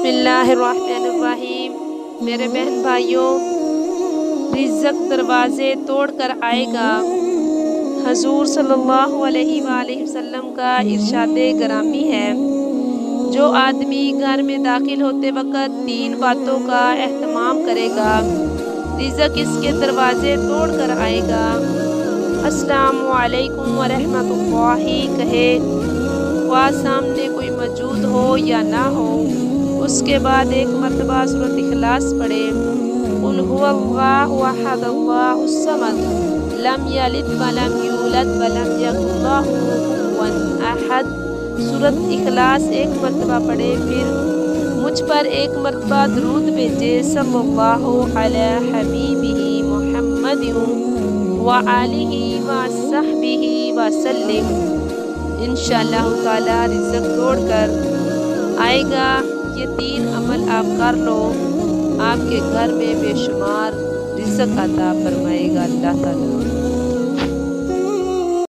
बिस्मिल्लाहिर्रहमानिर्रहीम। मेरे बहन भाइयों, रिज़्क़ दरवाज़े तोड़ कर आएगा। हजूर सल्लल्लाहु अलैहि वसल्लम का इरशादे ग्रामी है, जो आदमी घर में दाखिल होते वक़्त 3 बातों का एहतमाम करेगा, रिज़्क़ इसके दरवाज़े तोड़ कर आएगा। अस्सलामु अलैकुम व रहमतुल्लाहि कहे, वह सामने कोई मौजूद हो या ना हो, उसके बाद एक मरतबा सूरत इखलास पढ़े। कुल हुवल्लाहु अहद अल्लाहुस समद लम यलिद व लम यूलद व लम यकुल लहू कुफुवन अहद। सूरत इखलास एक मरतबा पढ़े, फिर मुझ पर एक मरतबा दरूद भेजे सल्लल्लाहु अला हबीबिही मुहम्मदिन व आलिही व सहबिही व सल्लिम। इंशाअल्लाह ताला रिज़्क़ तोड़ कर आएगा। ये 3 अमल आप कर लो, आपके घर में बेशुमार रिज़्क़ अता फरमाएगा अल्लाह ताला।